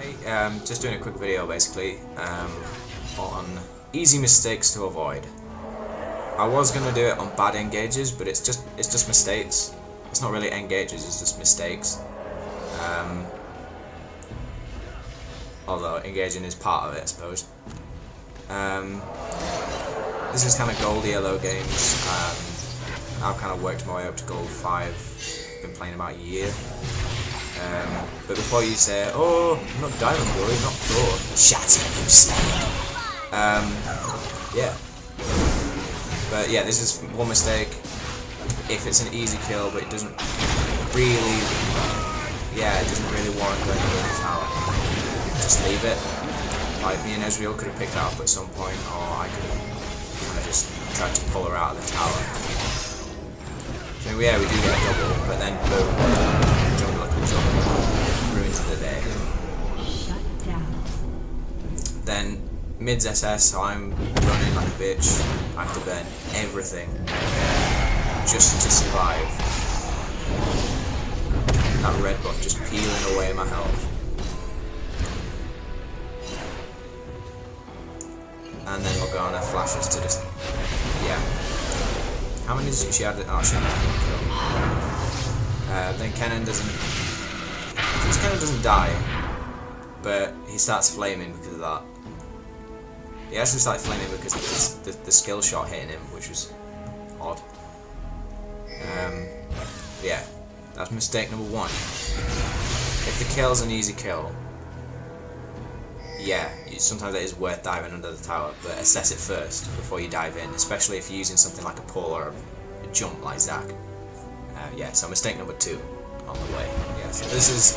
Hey, just doing a quick video basically on easy mistakes to avoid. I was gonna do it on bad engages, but it's just mistakes. It's not really engages, it's just mistakes. Although engaging is part of it, I suppose. This is kind of gold yellow games. I've kind of worked my way up to gold 5. Been playing about a year. But before you say, "Oh, I'm not diamond boy, not pro," shut up, you slag. Yeah. But yeah, this is one mistake. If it's an easy kill, but it doesn't really, it doesn't really warrant going in the tower. Just leave it. Like me and Ezreal could have picked that up at some point, or I could have kind of just tried to pull her out of the tower. So yeah, we do get a double, but then boom, jungle comes up, ruins the day. Shut down. Then mid's SS, so I'm running like a bitch. I have to burn everything just to survive. That red buff just peeling away my health. And then Morgana flashes to just, How many did she had? Oh, she had a kill. Then Kennen doesn't die, but he starts flaming because of that. He actually started flaming because of the skill shot hitting him, which was odd. Yeah, that's mistake number 1. If the kill's an easy kill, sometimes it is worth diving under the tower, but assess it first before you dive in, especially if you're using something like a pull or a jump like Zac. So mistake number 2 on the way. So this is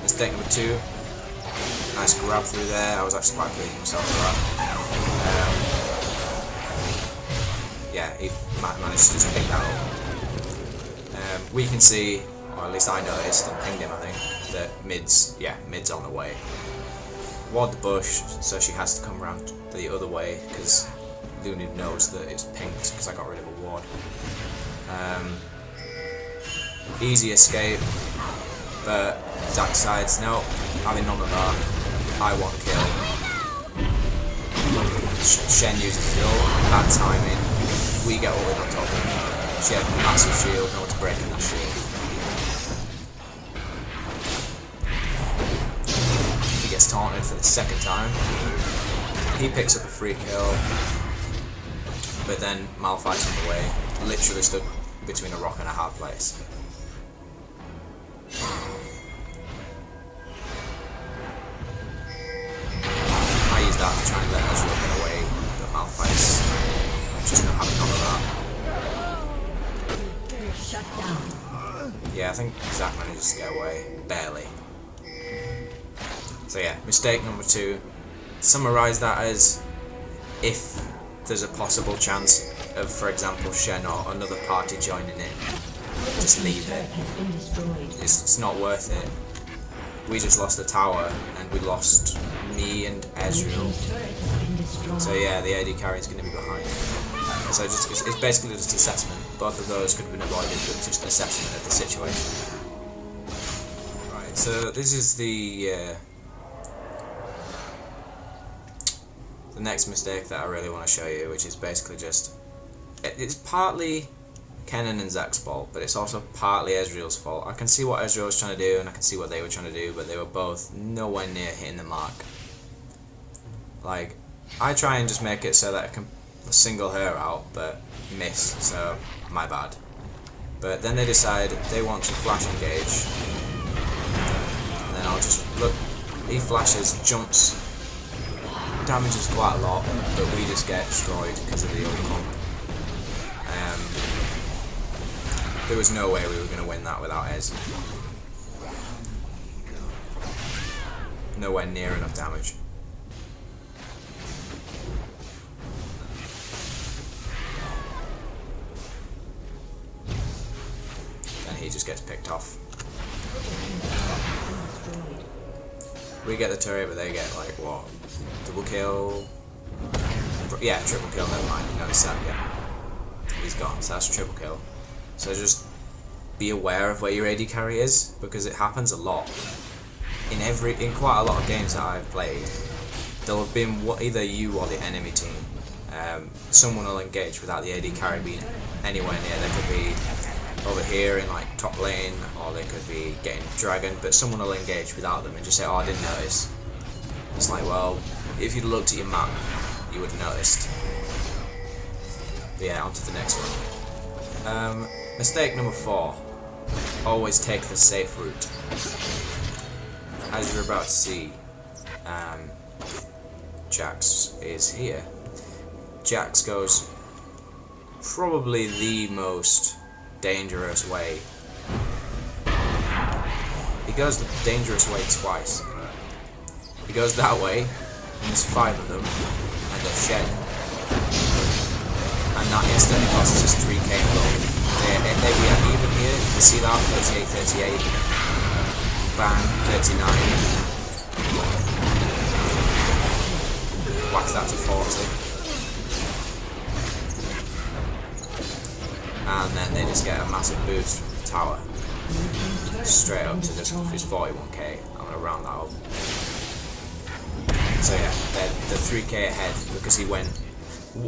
mistake number 2. Nice grab through there. I was actually quite pleased with myself for that. He managed to just pick that up. We can see, or at least I noticed and pinged him, I think, that mid's on the way. Ward the bush, so she has to come around the other way because Luna knows that it's pinked because I got rid of a ward. Easy escape, but Zac sides, no, having none of that. I want kill. Shen uses kill, bad timing. We get all on top of her. She had a massive shield, no one's breaking that shield. Taunted for the second time. He picks up a free kill, but then Malphite's in the way, literally stood between a rock and a hard place. I used that to try and let Ezreal get away, but Malphite's just not having none of that. Shut down. Yeah, I think Zac manages to get away, barely. So yeah, mistake number 2. Summarise that as, if there's a possible chance of, for example, Shen or another party joining in, just leave it. It's not worth it. We just lost the tower, and we lost me and Ezreal. So yeah, the AD carry is going to be behind. So it's basically just assessment. Both of those could have been avoided, but just assessment of the situation. Right, so this is the next mistake that I really want to show you, which is basically just, it's partly Kennen and Zac's fault, but it's also partly Ezreal's fault. I can see what Ezreal was trying to do, and I can see what they were trying to do, but they were both nowhere near hitting the mark. Like, I try and just make it so that I can single her out, but miss, so my bad. But then they decide they want to flash engage, and then I'll just, look, he flashes, jumps, damages quite a lot, but we just get destroyed because of the ult comp. There was no way we were going to win that without Ez. Nowhere near enough damage. And he just gets picked off. We get the turret, but they get like what? Double kill? Yeah, triple kill, never mind. You noticed that, yeah. He's gone, so that's a triple kill. So just be aware of where your AD carry is, because it happens a lot. in quite a lot of games that I've played, there'll have been either you or the enemy team. Someone will engage without the AD carry being anywhere near. They could be over here in like top lane, or they could be getting dragon, but someone will engage without them and just say, "Oh, I didn't notice." It's like, well, if you'd looked at your map, you would have noticed. But yeah, on to the next one. Mistake number 4. Always take the safe route. As you're about to see, Jax is here. Jax goes probably the most dangerous way. He goes the dangerous way twice. He goes that way, and there's 5 of them, and they're shed. And that instantly costs us 3k gold. We are even here. You see that? 38, 38. Bang, 39. Whack that to 40. And then they just get a massive boost from the tower. Straight up to just his 41k. I'm going to round that up. So yeah, they're 3k ahead because he went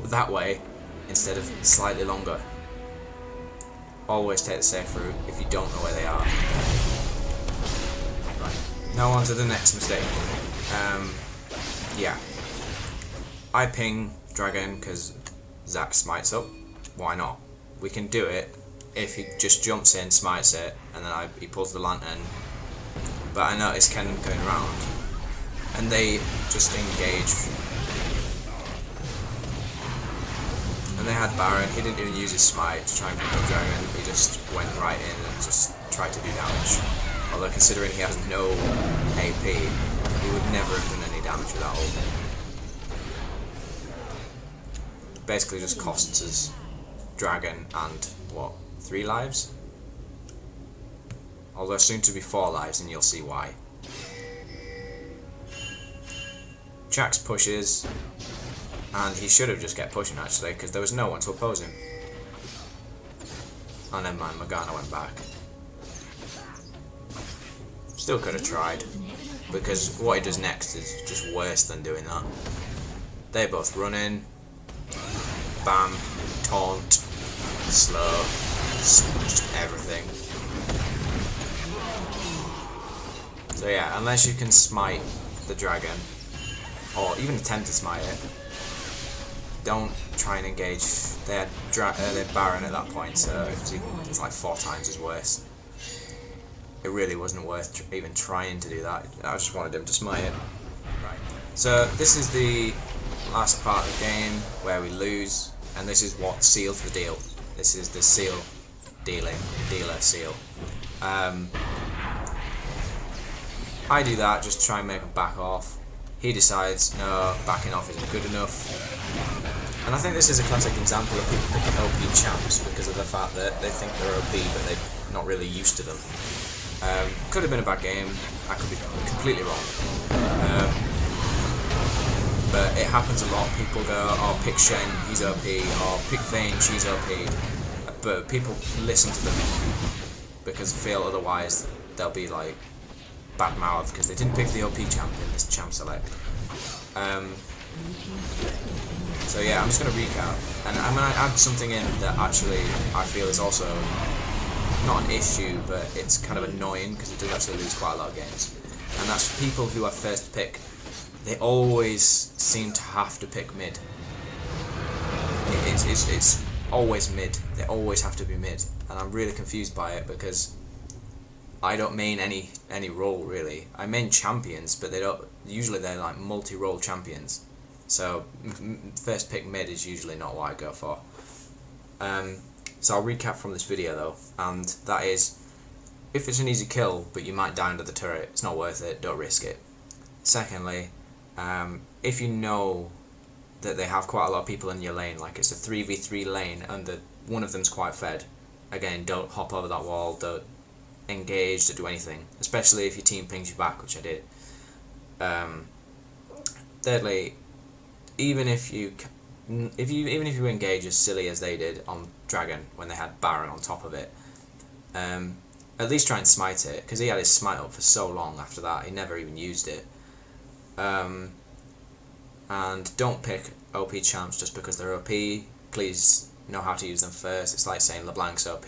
that way instead of slightly longer. Always take the safe route if you don't know where they are. Right, now on to the next mistake. Yeah. I ping dragon because Zac smites up. Why not? We can do it if he just jumps in, smites it, and then he pulls the lantern. But I noticed Kennen going around, and they just engage. And they had Baron. He didn't even use his smite to try and pick up dragon. He just went right in and just tried to do damage. Although considering he has no AP, he would never have done any damage with that ult. Basically just costs us dragon and what, 3 lives? Although soon to be 4 lives, and you'll see why. Jax pushes, and he should have just kept pushing actually, because there was no one to oppose him. Oh, never mind, Morgana went back. Still could have tried, because what he does next is just worse than doing that. They both run in, bam, taunt, slow, just everything. So yeah, unless you can smite the dragon, or even attempt to smite it, don't try and engage. They had Baron at that point, so it's like 4 times as worse. It really wasn't worth even trying to do that. I just wanted him to smite it. Right. So this is the last part of the game where we lose, and this is what seals the deal. This is the seal dealer seal. I do that just to try and make him back off. He decides, no, backing off isn't good enough. And I think this is a classic example of people picking OP champs because of the fact that they think they're OP but they're not really used to them. Could have been a bad game, I could be completely wrong. But it happens a lot. People go, oh, pick Shen, he's OP, or pick Vayne, she's OP. But people listen to them because they feel otherwise they'll be like bad mouth because they didn't pick the OP champ in this champ select. So yeah, I'm just going to recap, and I'm going to add something in that actually I feel is also not an issue, but it's kind of annoying because it does actually lose quite a lot of games. And that's people who are first pick. They always seem to have to pick mid. It's always mid. They always have to be mid, and I'm really confused by it because I don't main any role really. I main champions, but they don't. Usually they're like multi-role champions. So first pick mid is usually not what I go for. So I'll recap from this video though, and that is, if it's an easy kill but you might die under the turret, it's not worth it. Don't risk it. Secondly, if you know that they have quite a lot of people in your lane, like it's a 3v3 lane and one of them's quite fed, again, don't hop over that wall, don't engage, don't do anything, especially if your team pings you back, which I did. Thirdly, even if you engage as silly as they did on Dragon when they had Baron on top of it, and at least try and smite it, because he had his smite up for so long after that, he never even used it. And don't pick OP champs just because they're OP. Please know how to use them first. It's like saying LeBlanc's OP,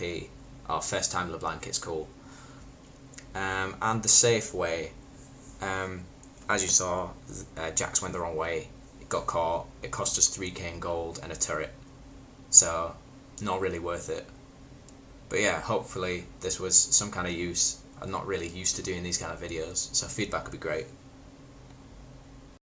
or first time LeBlanc it's cool. And the safe way, as you saw, Jax went the wrong way, it got caught, it cost us 3k in gold and a turret, so not really worth it. But yeah, hopefully this was some kind of use. I'm not really used to doing these kind of videos, so feedback would be great.